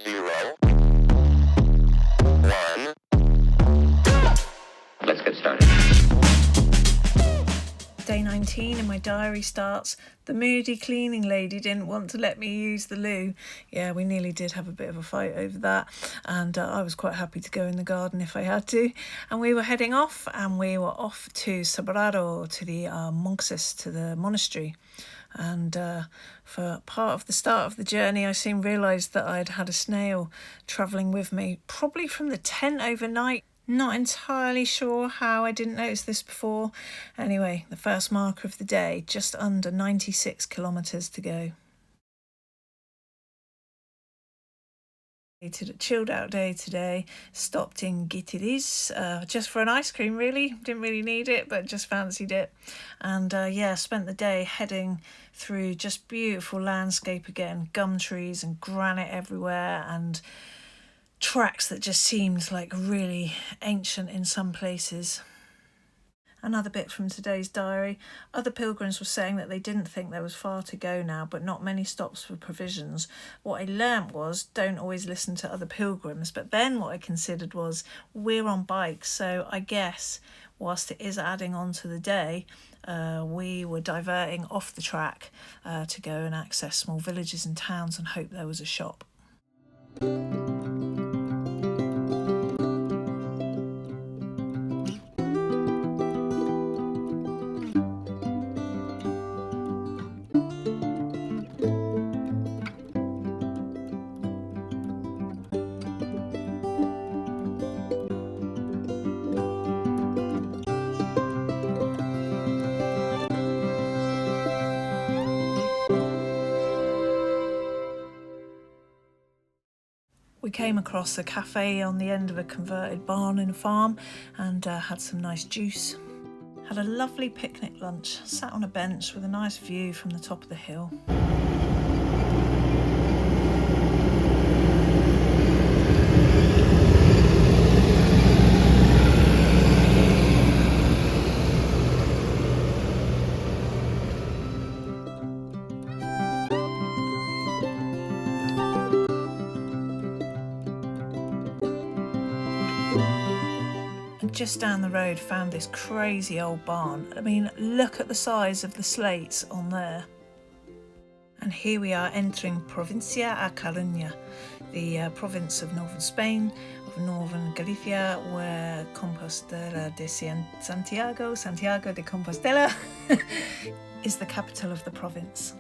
0, 1. Let's get started. Day 19 in my diary starts, the moody cleaning lady didn't want to let me use the loo. Yeah, we nearly did have a bit of a fight over that, and I was quite happy to go in the garden if I had to. And we were heading off, and we were off to Sobrado, to the monks, to the monastery. And for part of the start of the journey, I soon realised that I'd had a snail travelling with me, probably from the tent overnight. Not entirely sure how I didn't notice this before. Anyway, the first marker of the day, just under 96 kilometres to go. Chilled out day today, stopped in Gittiris just for an ice cream really, didn't really need it but just fancied it, and spent the day heading through just beautiful landscape again, gum trees and granite everywhere and tracks that just seemed like really ancient in some places. Another bit from today's diary. Other pilgrims were saying that they didn't think there was far to go now, but not many stops for provisions. What I learnt was don't always listen to other pilgrims, but then what I considered was we're on bikes, so I guess whilst it is adding on to the day, we were diverting off the track to go and access small villages and towns and hope there was a shop. We came across a cafe on the end of a converted barn in a farm and had some nice juice. Had a lovely picnic lunch, sat on a bench with a nice view from the top of the hill. Just down the road found this crazy old barn. I mean, look at the size of the slates on there. And here we are entering Provincia a Coruña, the province of northern Spain, of northern Galicia, where Compostela de Santiago de Compostela, is the capital of the province.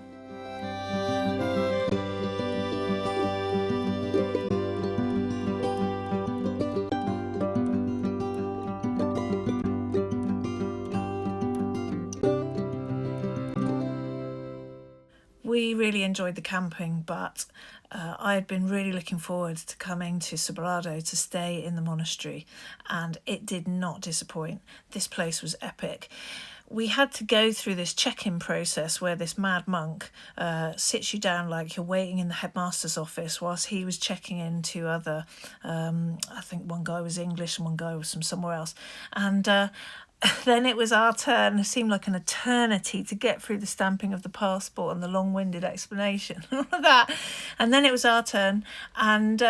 We really enjoyed the camping, but I had been really looking forward to coming to Sobrado to stay in the monastery, and it did not disappoint. This place was epic. We had to go through this check-in process where this mad monk sits you down like you're waiting in the headmaster's office whilst he was checking in to other, I think one guy was English and one guy was from somewhere else. And then it was our turn. It seemed like an eternity to get through the stamping of the passport and the long-winded explanation and all of that. And then it was our turn. And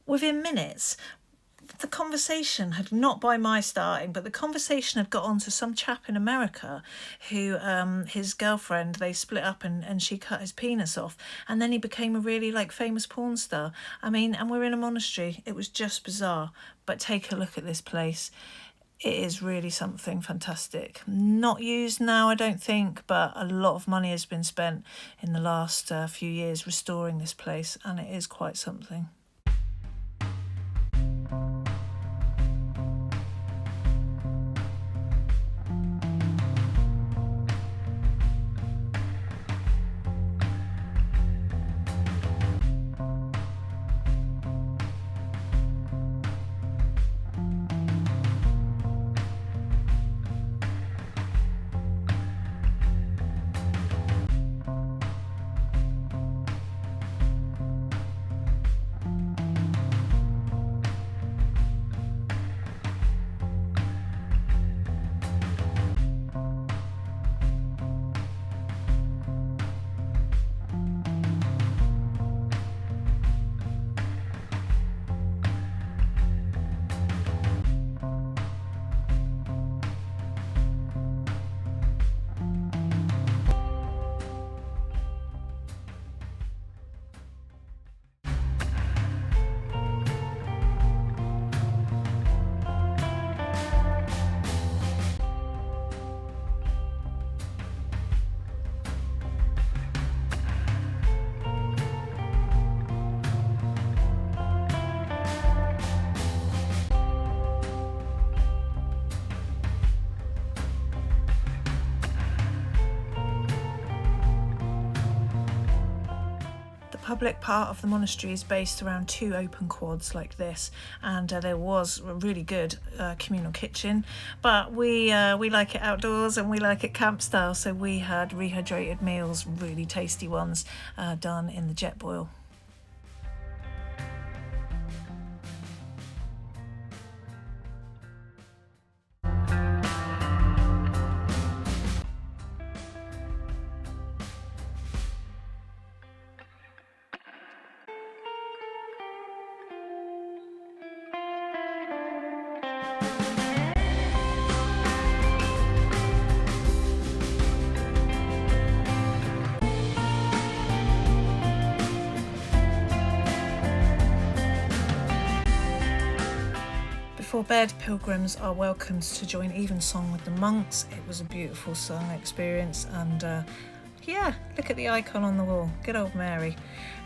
within minutes, the conversation had, not by my starting, but the conversation had got on to some chap in America who, his girlfriend, they split up and she cut his penis off. And then he became a really famous porn star. I mean, and we're in a monastery. It was just bizarre. But take a look at this place. It is really something fantastic. Not used now, I don't think, but a lot of money has been spent in the last few years restoring this place, and it is quite something. public part of the monastery is based around 2 open quads like this, and there was a really good communal kitchen, but we like it outdoors and we like it camp style, so we had rehydrated meals, really tasty ones, done in the jet boil. Before bed, pilgrims are welcomed to join evensong with the monks. It was a beautiful song experience, and yeah, look at the icon on the wall, good old Mary.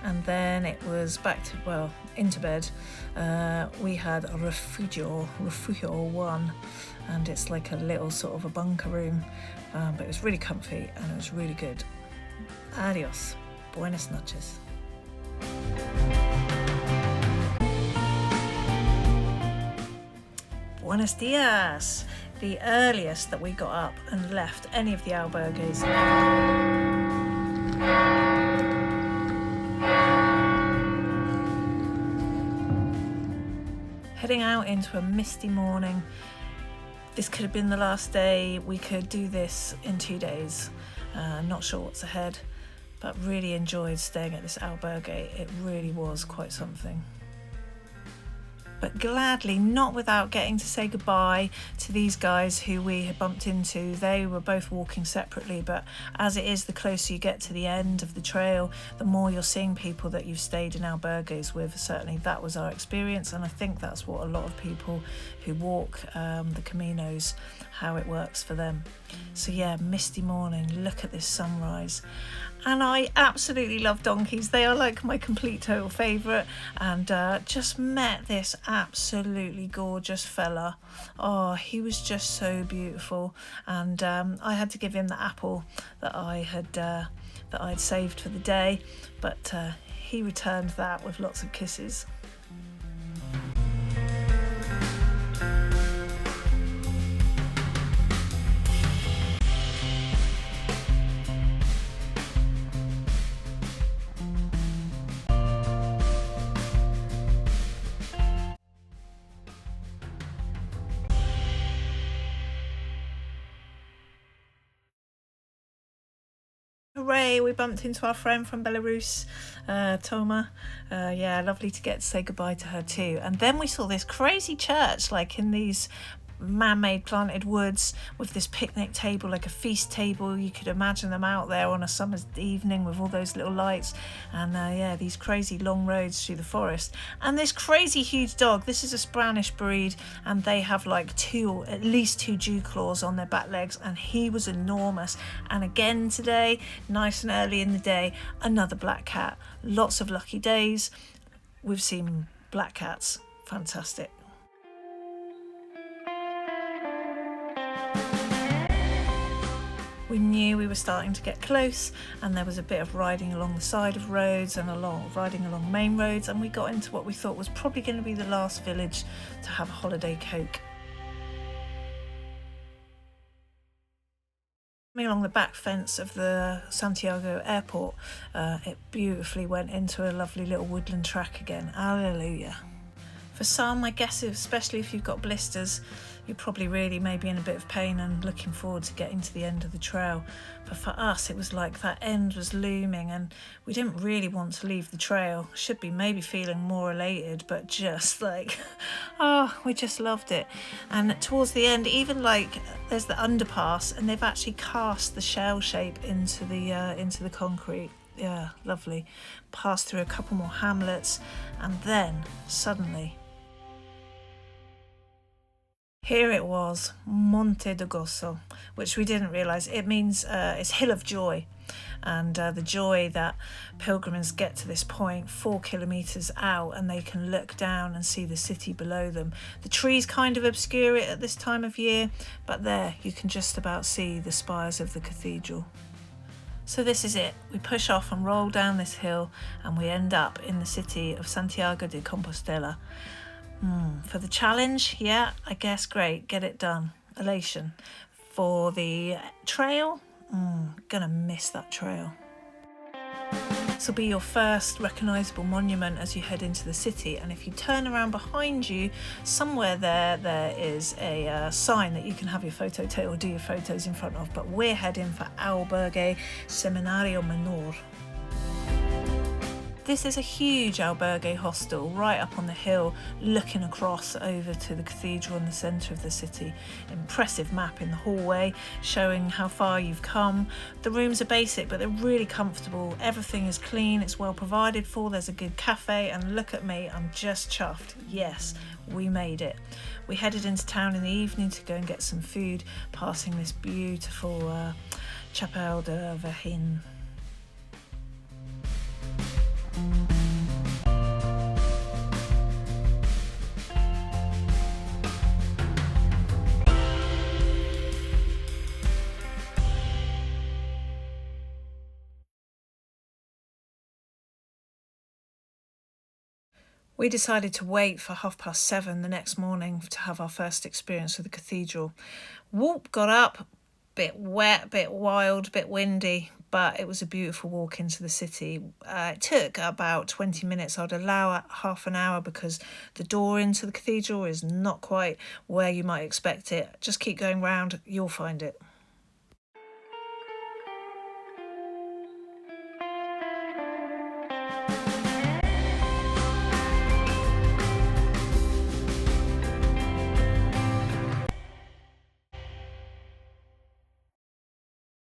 And then it was back to, well, into bed. We had a refugio 1, and it's like a little sort of a bunker room, but it was really comfy and it was really good. Adios, buenas noches. Buenos dias! The earliest that we got up and left any of the albergues heading out into a misty morning. This could have been the last day. We could do this in 2 days. Not sure what's ahead, but really enjoyed staying at this albergue. It really was quite something. But gladly, not without getting to say goodbye to these guys who we had bumped into. They were both walking separately, but as it is, the closer you get to the end of the trail, the more you're seeing people that you've stayed in albergues with. Certainly that was our experience, and I think that's what a lot of people who walk the Caminos, how it works for them. So yeah, misty morning, look at this sunrise. And I absolutely love donkeys. They are like my complete total favourite, and just met this absolutely gorgeous fella. Oh, he was just so beautiful, and I had to give him the apple that I'd saved for the day, but he returned that with lots of kisses. Hooray, we bumped into our friend from Belarus, Toma. Yeah, lovely to get to say goodbye to her too. And then we saw this crazy church, like in these man-made planted woods, with this picnic table, like a feast table. You could imagine them out there on a summer's evening with all those little lights, and yeah, these crazy long roads through the forest, and this crazy huge dog. This is a Spanish breed, and they have like at least two dew claws on their back legs, and he was enormous. And again today, nice and early in the day, another black cat. Lots of lucky days. We've seen black cats. Fantastic. We knew we were starting to get close, and there was a bit of riding along the side of roads and riding along main roads, and we got into what we thought was probably going to be the last village to have a holiday coke. Coming along the back fence of the Santiago airport, it beautifully went into a lovely little woodland track again. Hallelujah. For some, I guess, especially if you've got blisters, you're probably really maybe in a bit of pain and looking forward to getting to the end of the trail. But for us, it was like that end was looming, and we didn't really want to leave the trail. Should be maybe feeling more elated, but just like, oh, we just loved it. And towards the end, even like there's the underpass, and they've actually cast the shell shape into the concrete. Yeah, lovely. Passed through a couple more hamlets, and then suddenly, here it was, Monte de Gozo, which we didn't realise. It means it's Hill of Joy, and the joy that pilgrims get to this point 4 kilometres out, and they can look down and see the city below them. The trees kind of obscure it at this time of year, but there you can just about see the spires of the cathedral. So this is it. We push off and roll down this hill and we end up in the city of Santiago de Compostela. For the challenge, yeah, I guess great, get it done. Elation. For the trail, gonna miss that trail. This will be your first recognisable monument as you head into the city, and if you turn around behind you, somewhere there is a sign that you can have your photo or do your photos in front of, but we're heading for Albergue Seminario Menor. This is a huge albergue hostel right up on the hill, looking across over to the cathedral in the centre of the city. Impressive map in the hallway showing how far you've come. The rooms are basic, but they're really comfortable. Everything is clean, it's well provided for, there's a good cafe, and look at me, I'm just chuffed. Yes, we made it. We headed into town in the evening to go and get some food, passing this beautiful Chapelle de Virgen. We decided to wait for 7:30 the next morning to have our first experience with the cathedral. Whoop, got up, bit wet, bit wild, bit windy, but it was a beautiful walk into the city. It took about 20 minutes. I'd allow half an hour because the door into the cathedral is not quite where you might expect it. Just keep going round, you'll find it.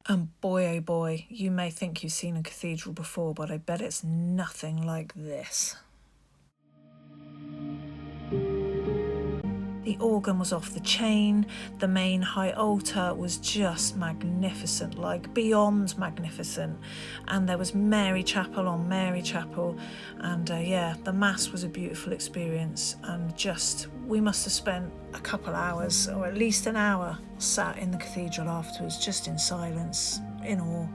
And boy, oh boy, you may think you've seen a cathedral before, but I bet it's nothing like this. The organ was off the chain, the main high altar was just magnificent, like beyond magnificent, and there was Mary Chapel on Mary Chapel, and the Mass was a beautiful experience, and we must have spent a couple hours, or at least an hour, sat in the cathedral afterwards, just in silence, in awe.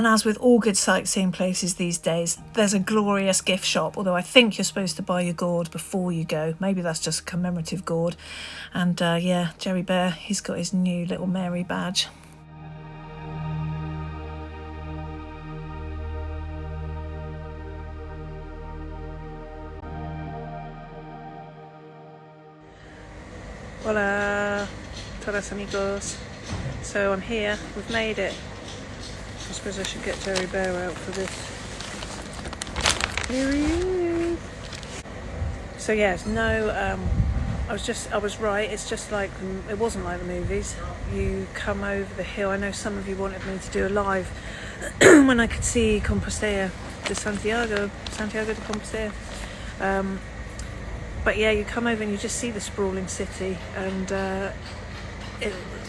And as with all good sightseeing places these days, there's a glorious gift shop, although I think you're supposed to buy your gourd before you go. Maybe that's just a commemorative gourd. And yeah, Jerry Bear, he's got his new little Mary badge. Hola, todos amigos. So I'm here, we've made it. I suppose I should get Jerry Bear out for this. Here he is. So yeah, no, I was right, it's just like, it wasn't like the movies. You come over the hill. I know some of you wanted me to do a live when I could see Compostela de Santiago de Compostela. But yeah, you come over and you just see the sprawling city, and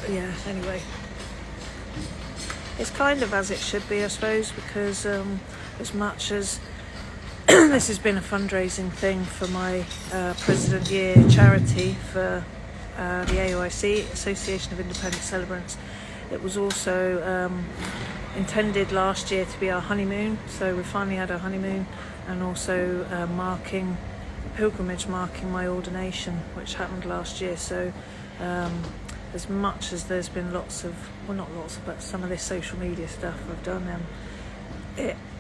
yeah, anyway. It's kind of as it should be, I suppose, because as much as this has been a fundraising thing for my President Year charity for the AOIC, Association of Independent Celebrants, it was also intended last year to be our honeymoon, so we finally had our honeymoon, and also pilgrimage marking my ordination, which happened last year. So as much as there's been lots of, well, not lots, but some of this social media stuff I've done,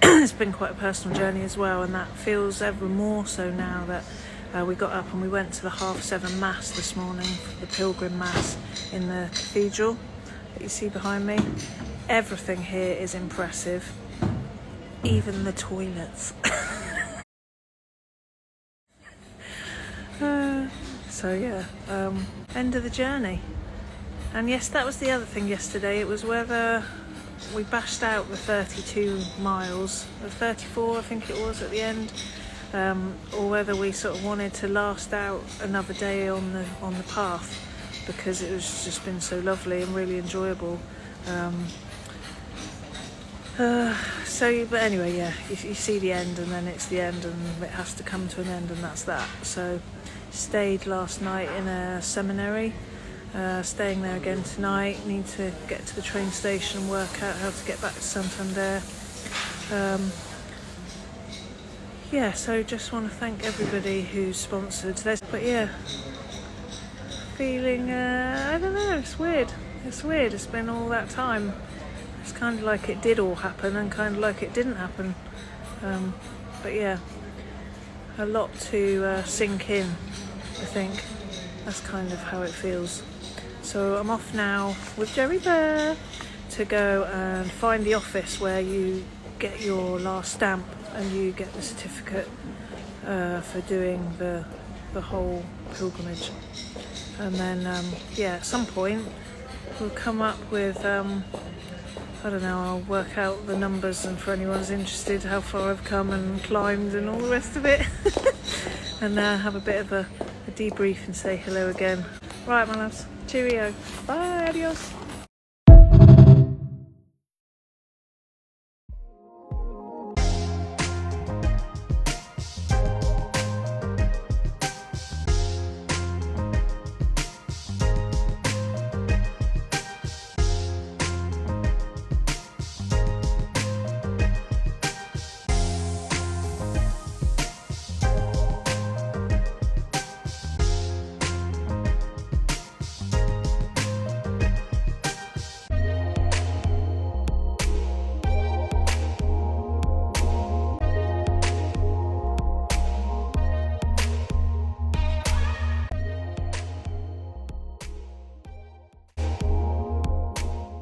it's been quite a personal journey as well, and that feels ever more so now that we got up and we went to the 7:30 Mass this morning, the Pilgrim Mass in the cathedral that you see behind me. Everything here is impressive, even the toilets. So yeah, end of the journey. And yes, that was the other thing yesterday. It was whether we bashed out the 32 miles, the 34 I think it was at the end, or whether we sort of wanted to last out another day on the path, because it was just been so lovely and really enjoyable. But anyway, yeah, you see the end, and then it's the end, and it has to come to an end, and that's that. So stayed last night in a seminary, staying there again tonight. Need to get to the train station and work out how to get back to Santander. Yeah, so just want to thank everybody who sponsored this. But yeah, feeling, I don't know, it's weird. It's been all that time. It's kind of like it did all happen and kind of like it didn't happen. But yeah, a lot to sink in, I think. That's kind of how it feels. So I'm off now with Jerry Bear to go and find the office where you get your last stamp and you get the certificate for doing the whole pilgrimage. And then, yeah, at some point we'll come up with, I don't know, I'll work out the numbers, and for anyone who's interested, how far I've come and climbed and all the rest of it. And have a bit of a debrief and say hello again. Right, my loves. Cheerio. Bye. Adios.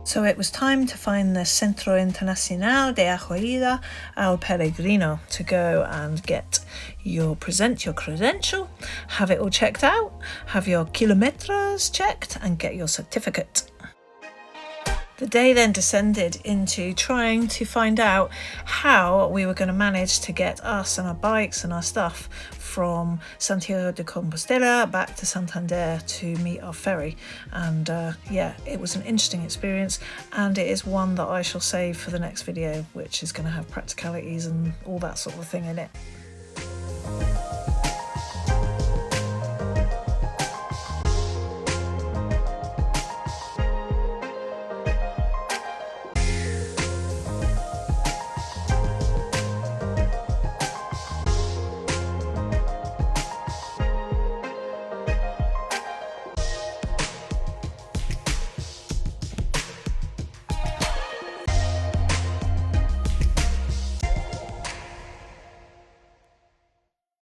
So it was time to find the Centro Internacional de Acogida al Peregrino to go and present your credential, have it all checked out, have your kilometers checked, and get your certificate. The day then descended into trying to find out how we were going to manage to get us and our bikes and our stuff from Santiago de Compostela back to Santander to meet our ferry. And yeah, it was an interesting experience, and it is one that I shall save for the next video, which is going to have practicalities and all that sort of thing in it.